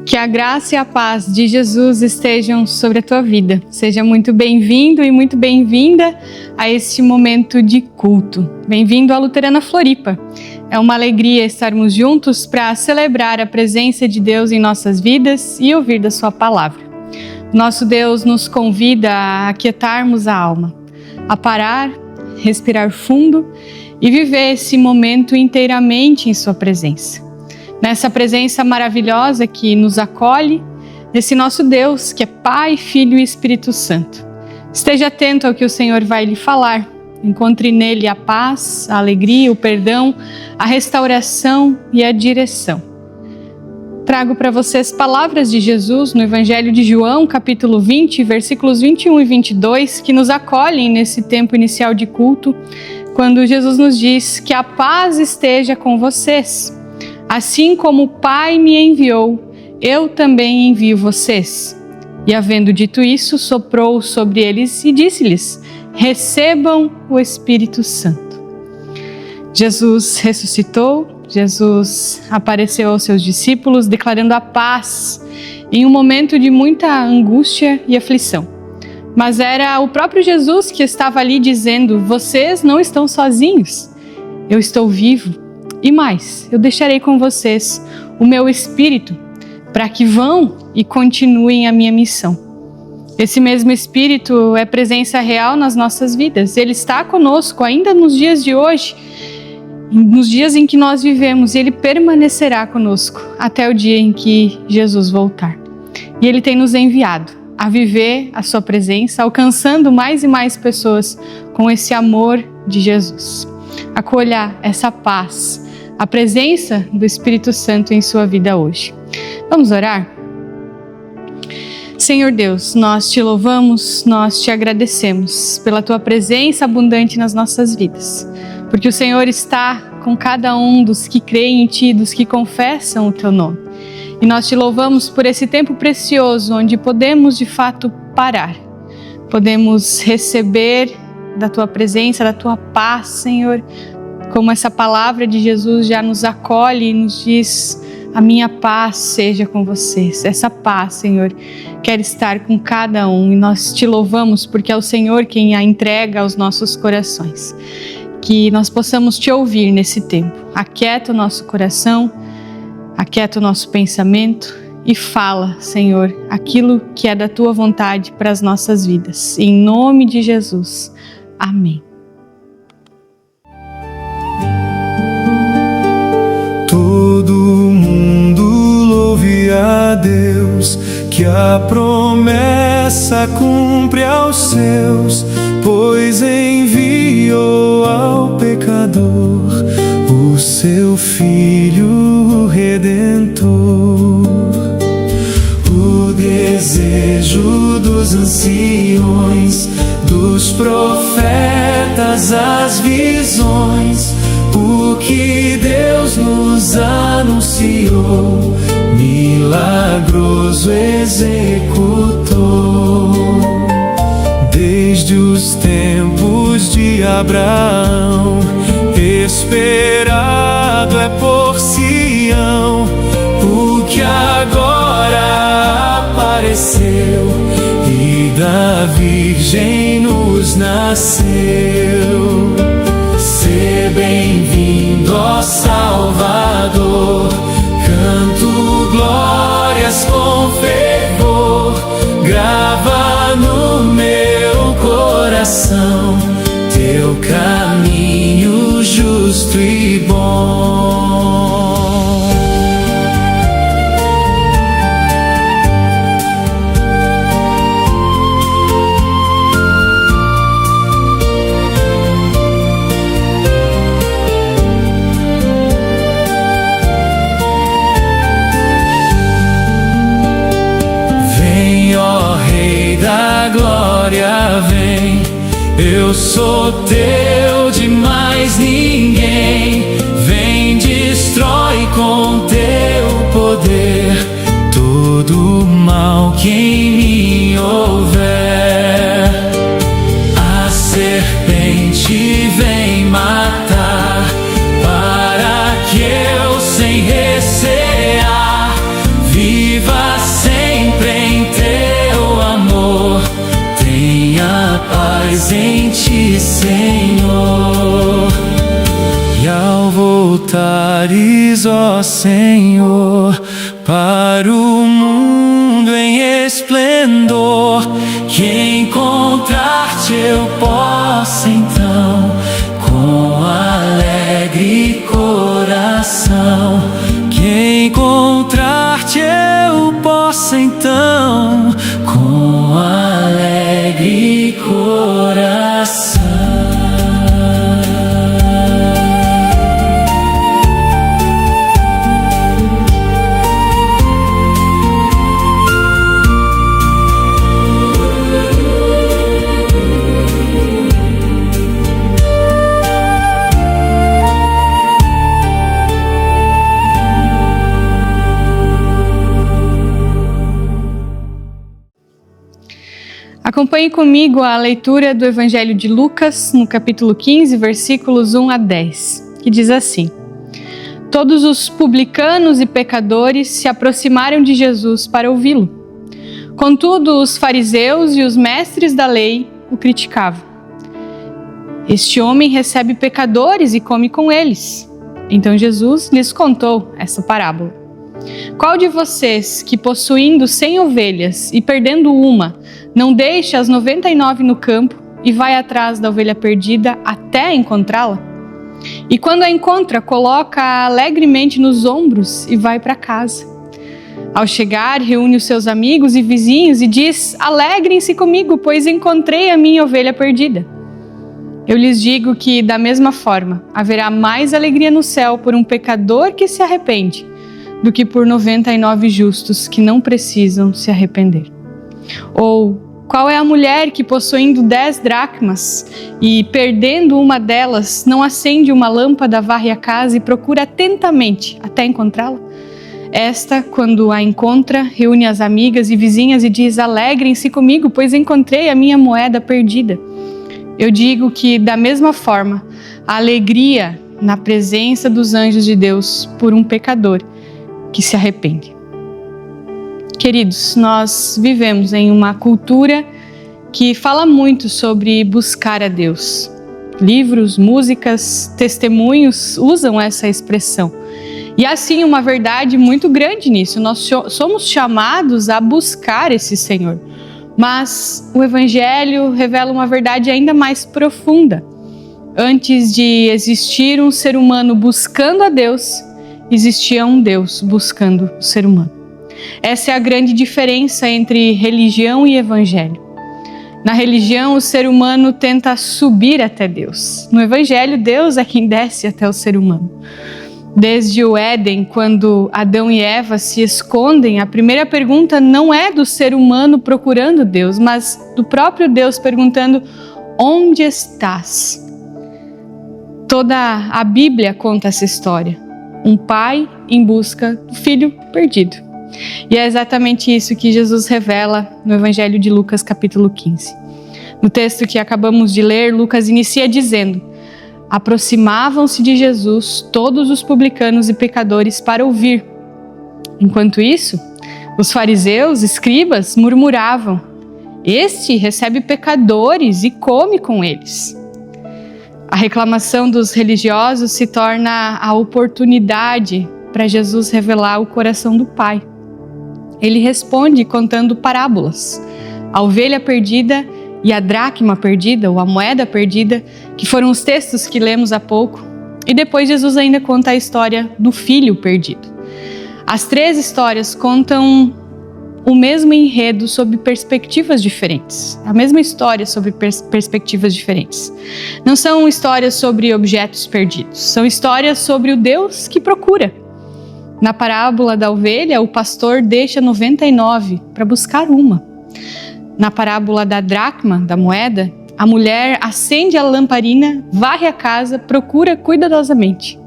Que a graça e a paz de Jesus estejam sobre a tua vida. Seja muito bem-vindo e muito bem-vinda a este momento de culto. Bem-vindo à Luterana Floripa. É uma alegria estarmos juntos para celebrar a presença de Deus em nossas vidas e ouvir da sua palavra. Nosso Deus nos convida a aquietarmos a alma, a parar, respirar fundo e viver esse momento inteiramente em sua presença. Nessa presença maravilhosa que nos acolhe, nesse nosso Deus que é Pai, Filho e Espírito Santo. Esteja atento ao que o Senhor vai lhe falar. Encontre nele a paz, a alegria, o perdão, a restauração e a direção. Trago para vocês palavras de Jesus no Evangelho de João, capítulo 20, versículos 21 e 22, que nos acolhem nesse tempo inicial de culto, quando Jesus nos diz que a paz esteja com vocês. Assim como o Pai me enviou, eu também envio vocês. E havendo dito isso, soprou sobre eles e disse-lhes: recebam o Espírito Santo. Jesus ressuscitou, Jesus apareceu aos seus discípulos, declarando a paz em um momento de muita angústia e aflição. Mas era o próprio Jesus que estava ali dizendo: vocês não estão sozinhos, eu estou vivo. E mais, eu deixarei com vocês o meu Espírito, para que vão e continuem a minha missão. Esse mesmo Espírito é presença real nas nossas vidas. Ele está conosco ainda nos dias de hoje, nos dias em que nós vivemos, e Ele permanecerá conosco até o dia em que Jesus voltar. E Ele tem nos enviado a viver a sua presença, alcançando mais e mais pessoas com esse amor de Jesus. Acolha essa paz, a presença do Espírito Santo em sua vida hoje. Vamos orar? Senhor Deus, nós te louvamos, nós te agradecemos pela tua presença abundante nas nossas vidas, porque o Senhor está com cada um dos que creem em ti, dos que confessam o teu nome. E nós te louvamos por esse tempo precioso, onde podemos de fato parar, podemos receber da tua presença, da tua paz, Senhor, como essa palavra de Jesus já nos acolhe e nos diz: a minha paz seja com vocês. Essa paz, Senhor, quer estar com cada um, e nós te louvamos porque é o Senhor quem a entrega aos nossos corações. Que nós possamos te ouvir nesse tempo. Aquieta o nosso coração, aquieta o nosso pensamento e fala, Senhor, aquilo que é da tua vontade para as nossas vidas. Em nome de Jesus. Amém. Todo mundo louve a Deus, que a promessa cumpre aos seus, pois enviou ao pecador o seu Filho Redentor. O desejo dos anciões, dos profetas, as visões, o que Deus nos anunciou, milagroso executou. Desde os tempos de Abraão, esperado é por Sião, o que agora apareceu e da Virgem nos nasceu. Sê bem-vindo, ó Salvador, canto glórias com fervor, grava no meu coração teu caminho justo e bom. Da glória vem, eu sou teu de mais ninguém. Vem, destrói com teu poder todo o mal que em mim houver. A serpente vem matar, para que eu sem recear viva Senhor. E ao voltares, ó Senhor, para o mundo em esplendor, que encontrar-te eu possa então, com alegre coração. Que encontrar-te eu possa então, com alegre coração. Acompanhe comigo a leitura do Evangelho de Lucas, no capítulo 15, versículos 1 a 10, que diz assim: Todos os publicanos e pecadores se aproximaram de Jesus para ouvi-lo. Contudo, os fariseus e os mestres da lei o criticavam. Este homem recebe pecadores e come com eles. Então Jesus lhes contou essa parábola. Qual de vocês, que possuindo 100 ovelhas e perdendo uma, não deixa as 99 no campo e vai atrás da ovelha perdida até encontrá-la? E quando a encontra, coloca-a alegremente nos ombros e vai para casa. Ao chegar, reúne os seus amigos e vizinhos e diz: Alegrem-se comigo, pois encontrei a minha ovelha perdida. Eu lhes digo que, da mesma forma, haverá mais alegria no céu por um pecador que se arrepende do que por 99 justos que não precisam se arrepender. Ou, qual é a mulher que, possuindo 10 dracmas e perdendo uma delas, não acende uma lâmpada, varre a casa e procura atentamente até encontrá-la? Esta, quando a encontra, reúne as amigas e vizinhas e diz: Alegrem-se comigo, pois encontrei a minha moeda perdida. Eu digo que, da mesma forma, a alegria na presença dos anjos de Deus por um pecador que se arrepende. Queridos, nós vivemos em uma cultura que fala muito sobre buscar a Deus. Livros, músicas, testemunhos usam essa expressão. E assim, uma verdade muito grande nisso. Nós somos chamados a buscar esse Senhor. Mas o Evangelho revela uma verdade ainda mais profunda. Antes de existir um ser humano buscando a Deus, existia um Deus buscando o ser humano. Essa é a grande diferença entre religião e evangelho. Na religião, o ser humano tenta subir até Deus. No evangelho, Deus é quem desce até o ser humano. Desde o Éden, quando Adão e Eva se escondem, a primeira pergunta não é do ser humano procurando Deus, mas do próprio Deus perguntando: onde estás? Toda a Bíblia conta essa história. Um pai em busca do filho perdido. E é exatamente isso que Jesus revela no Evangelho de Lucas, capítulo 15. No texto que acabamos de ler, Lucas inicia dizendo: Aproximavam-se de Jesus todos os publicanos e pecadores para ouvir. Enquanto isso, os fariseus, escribas, murmuravam: Este recebe pecadores e come com eles. A reclamação dos religiosos se torna a oportunidade para Jesus revelar o coração do Pai. Ele responde contando parábolas. A ovelha perdida e a dracma perdida, ou a moeda perdida, que foram os textos que lemos há pouco. E depois Jesus ainda conta a história do filho perdido. As 3 histórias contam o mesmo enredo sob perspectivas diferentes. A mesma história sobre perspectivas diferentes. Não são histórias sobre objetos perdidos, são histórias sobre o Deus que procura. Na parábola da ovelha, o pastor deixa 99 para buscar uma. Na parábola da dracma, da moeda, a mulher acende a lamparina, varre a casa, procura cuidadosamente.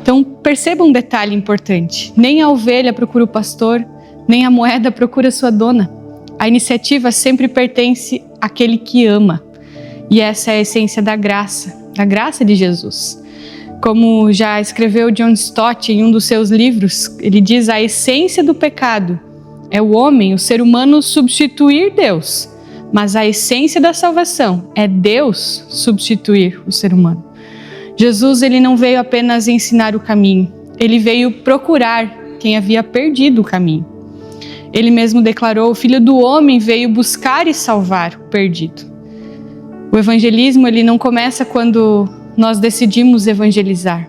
Então perceba um detalhe importante: nem a ovelha procura o pastor, nem a moeda procura sua dona. A iniciativa sempre pertence àquele que ama. E essa é a essência da graça de Jesus. Como já escreveu John Stott em um dos seus livros, ele diz: a essência do pecado é o homem, o ser humano, substituir Deus mas a essência da salvação é Deus substituir o ser humano. Jesus, ele não veio apenas ensinar o caminho, ele veio procurar quem havia perdido o caminho. Ele mesmo declarou: o Filho do Homem veio buscar e salvar o perdido. O evangelismo, ele não começa quando nós decidimos evangelizar.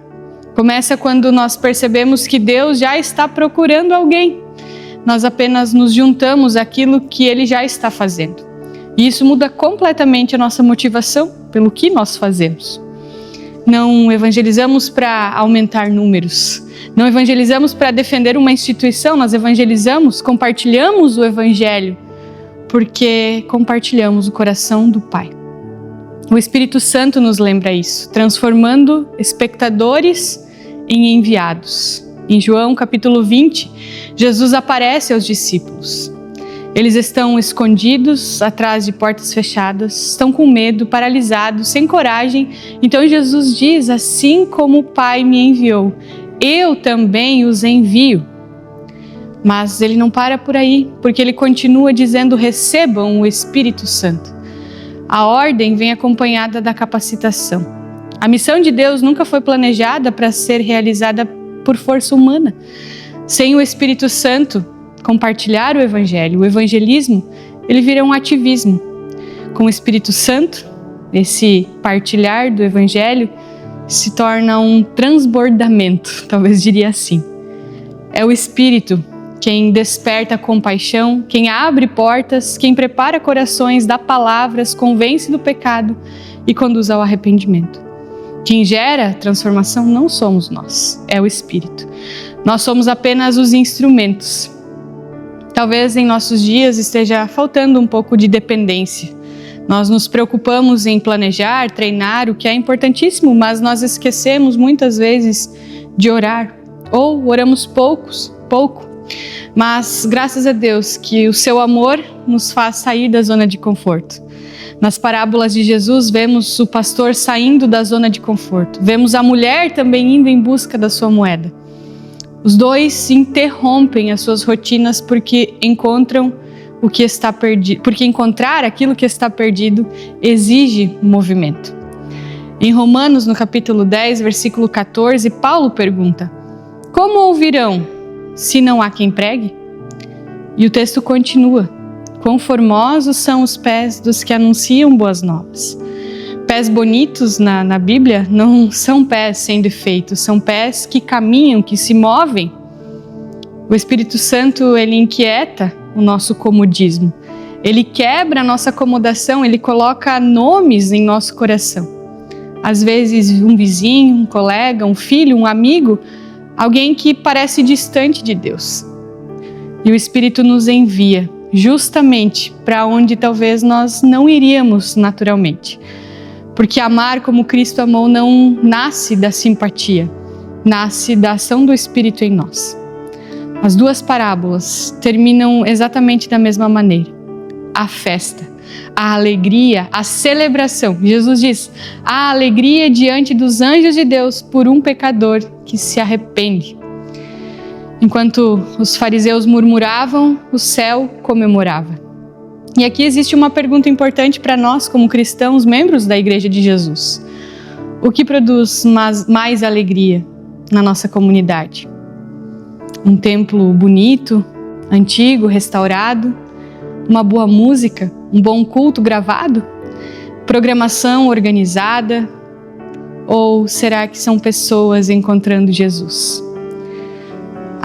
Começa quando nós percebemos que Deus já está procurando alguém. Nós apenas nos juntamos àquilo que Ele já está fazendo. E isso muda completamente a nossa motivação pelo que nós fazemos. Não evangelizamos para aumentar números. Não evangelizamos para defender uma instituição. Nós evangelizamos, compartilhamos o Evangelho, porque compartilhamos o coração do Pai. O Espírito Santo nos lembra isso, transformando espectadores em enviados. Em João capítulo 20, Jesus aparece aos discípulos. Eles estão escondidos atrás de portas fechadas, estão com medo, paralisados, sem coragem. Então Jesus diz: assim como o Pai me enviou, eu também os envio. Mas ele não para por aí, porque ele continua dizendo: recebam o Espírito Santo. A ordem vem acompanhada da capacitação. A missão de Deus nunca foi planejada para ser realizada por força humana. Sem o Espírito Santo compartilhar o Evangelho, o evangelismo, ele vira um ativismo. Com o Espírito Santo, esse partilhar do Evangelho se torna um transbordamento, talvez diria assim. É o Espírito quem desperta compaixão, quem abre portas, quem prepara corações, dá palavras, convence do pecado e conduz ao arrependimento. Quem gera transformação não somos nós, é o Espírito. Nós somos apenas os instrumentos. Talvez em nossos dias esteja faltando um pouco de dependência. Nós nos preocupamos em planejar, treinar, o que é importantíssimo, mas nós esquecemos muitas vezes de orar, ou oramos pouco. Mas graças a Deus que o seu amor nos faz sair da zona de conforto. Nas parábolas de Jesus vemos o pastor saindo da zona de conforto. Vemos a mulher também indo em busca da sua moeda. Os dois interrompem as suas rotinas porque encontram o que está perdido, porque encontrar aquilo que está perdido exige movimento. Em Romanos, no capítulo 10, versículo 14, Paulo pergunta: como ouvirão se não há quem pregue? E o texto continua: quão formosos são os pés dos que anunciam boas novas. Pés bonitos na Bíblia não são pés sem defeitos, são pés que caminham, que se movem. O Espírito Santo, ele inquieta o nosso comodismo. Ele quebra a nossa acomodação, ele coloca nomes em nosso coração. Às vezes um vizinho, um colega, um filho, um amigo, alguém que parece distante de Deus. E o Espírito nos envia justamente para onde talvez nós não iríamos naturalmente. Porque amar como Cristo amou não nasce da simpatia, nasce da ação do Espírito em nós. As duas parábolas terminam exatamente da mesma maneira. A festa, a alegria, a celebração. Jesus diz: a alegria diante dos anjos de Deus por um pecador que se arrepende. Enquanto os fariseus murmuravam, o céu comemorava. E aqui existe uma pergunta importante para nós como cristãos, membros da Igreja de Jesus. O que produz mais alegria na nossa comunidade? Um templo bonito, antigo, restaurado? Uma boa música? Um bom culto gravado? Programação organizada? Ou será que são pessoas encontrando Jesus?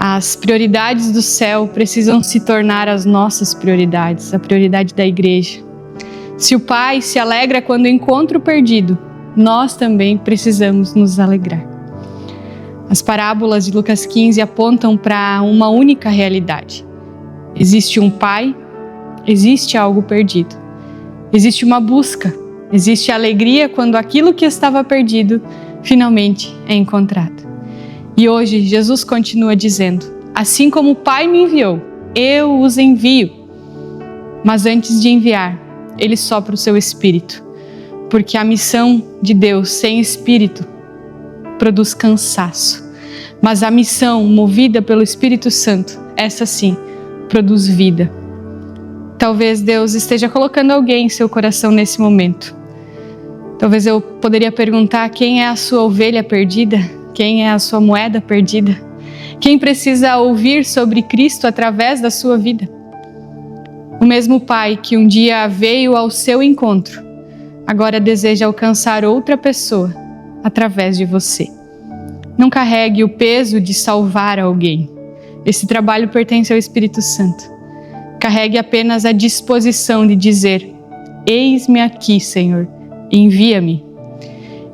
As prioridades do céu precisam se tornar as nossas prioridades, a prioridade da igreja. Se o Pai se alegra quando encontra o perdido, nós também precisamos nos alegrar. As parábolas de Lucas 15 apontam para uma única realidade. Existe um Pai, existe algo perdido. Existe uma busca, existe alegria quando aquilo que estava perdido finalmente é encontrado. E hoje Jesus continua dizendo: assim como o Pai me enviou, eu os envio. Mas antes de enviar, Ele sopra o seu Espírito, porque a missão de Deus sem Espírito produz cansaço. Mas a missão movida pelo Espírito Santo, essa sim, produz vida. Talvez Deus esteja colocando alguém em seu coração nesse momento. Talvez eu poderia perguntar: quem é a sua ovelha perdida? Quem é a sua moeda perdida? Quem precisa ouvir sobre Cristo através da sua vida? O mesmo Pai que um dia veio ao seu encontro, agora deseja alcançar outra pessoa através de você. Não carregue o peso de salvar alguém. Esse trabalho pertence ao Espírito Santo. Carregue apenas a disposição de dizer: eis-me aqui, Senhor, envia-me.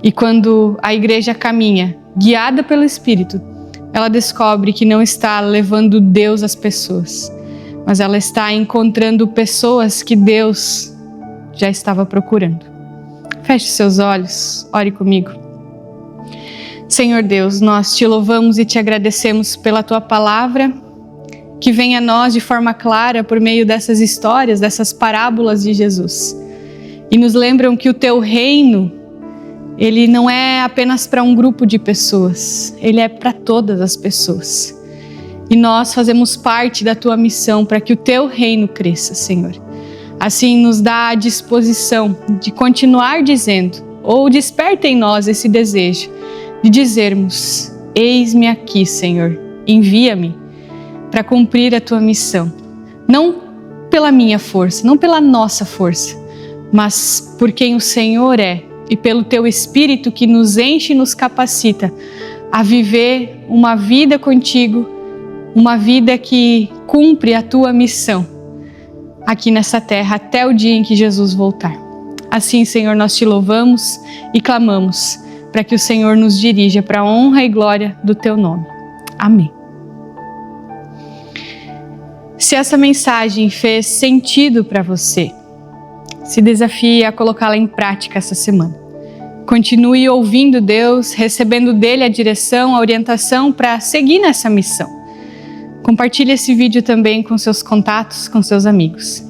E quando a igreja caminha, guiada pelo Espírito, ela descobre que não está levando Deus às pessoas, mas ela está encontrando pessoas que Deus já estava procurando. Feche seus olhos, ore comigo. Senhor Deus, nós te louvamos e te agradecemos pela tua palavra, que vem a nós de forma clara por meio dessas histórias, dessas parábolas de Jesus. E nos lembram que o teu reino, ele não é apenas para um grupo de pessoas, ele é para todas as pessoas. E nós fazemos parte da tua missão para que o teu reino cresça, Senhor. Assim, nos dá a disposição de continuar dizendo, ou desperta em nós esse desejo de dizermos: eis-me aqui, Senhor, envia-me para cumprir a tua missão. Não pela minha força, não pela nossa força, mas por quem o Senhor é e pelo teu Espírito que nos enche e nos capacita a viver uma vida contigo, uma vida que cumpre a tua missão aqui nessa terra até o dia em que Jesus voltar. Assim, Senhor, nós te louvamos e clamamos para que o Senhor nos dirija para a honra e glória do teu nome. Amém. Se essa mensagem fez sentido para você, se desafie a colocá-la em prática essa semana. Continue ouvindo Deus, recebendo dele a direção, a orientação para seguir nessa missão. Compartilhe esse vídeo também com seus contatos, com seus amigos.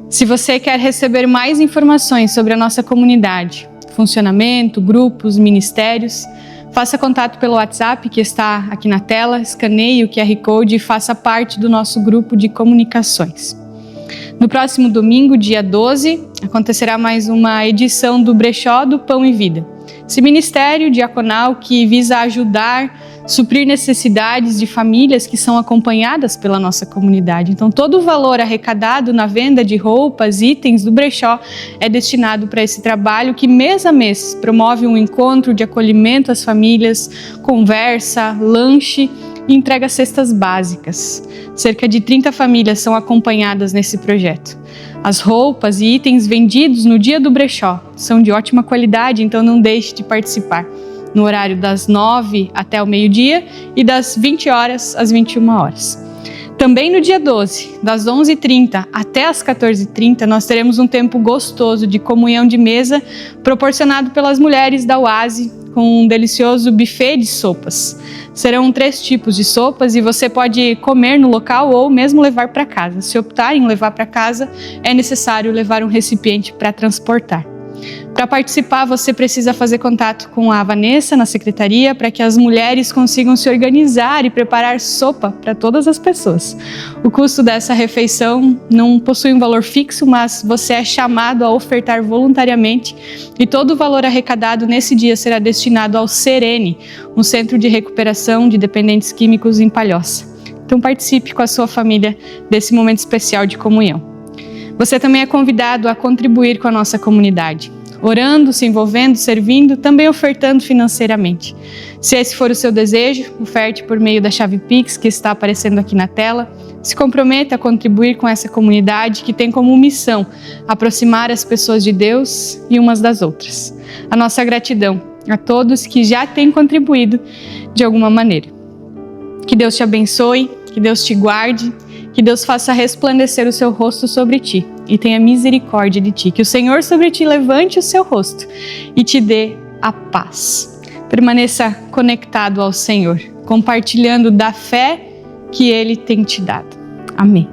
Se você quer receber mais informações sobre a nossa comunidade, funcionamento, grupos, ministérios, faça contato pelo WhatsApp que está aqui na tela, escaneie o QR Code e faça parte do nosso grupo de comunicações. No próximo domingo, dia 12, acontecerá mais uma edição do Brechó do Pão e Vida. Esse ministério diaconal que visa ajudar, suprir necessidades de famílias que são acompanhadas pela nossa comunidade. Então, todo o valor arrecadado na venda de roupas, itens do brechó é destinado para esse trabalho que mês a mês promove um encontro de acolhimento às famílias, conversa, lanche e entrega cestas básicas. Cerca de 30 famílias são acompanhadas nesse projeto. As roupas e itens vendidos no dia do brechó são de ótima qualidade, então não deixe de participar. No horário das 9 até o meio-dia e das 20 horas às 21 horas. Também no dia 12, das 11h30 até as 14h30, nós teremos um tempo gostoso de comunhão de mesa proporcionado pelas mulheres da Oase, com um delicioso buffet de sopas. Serão 3 tipos de sopas e você pode comer no local ou mesmo levar para casa. Se optar em levar para casa, é necessário levar um recipiente para transportar. Para participar, você precisa fazer contato com a Vanessa na secretaria para que as mulheres consigam se organizar e preparar sopa para todas as pessoas. O custo dessa refeição não possui um valor fixo, mas você é chamado a ofertar voluntariamente e todo o valor arrecadado nesse dia será destinado ao Serene, um centro de recuperação de dependentes químicos em Palhoça. Então participe com a sua família desse momento especial de comunhão. Você também é convidado a contribuir com a nossa comunidade, orando, se envolvendo, servindo, também ofertando financeiramente. Se esse for o seu desejo, oferte por meio da chave Pix que está aparecendo aqui na tela. Se comprometa a contribuir com essa comunidade que tem como missão aproximar as pessoas de Deus e umas das outras. A nossa gratidão a todos que já têm contribuído de alguma maneira. Que Deus te abençoe, que Deus te guarde, que Deus faça resplandecer o seu rosto sobre ti e tenha misericórdia de ti. Que o Senhor sobre ti levante o seu rosto e te dê a paz. Permaneça conectado ao Senhor, compartilhando da fé que Ele tem te dado. Amém.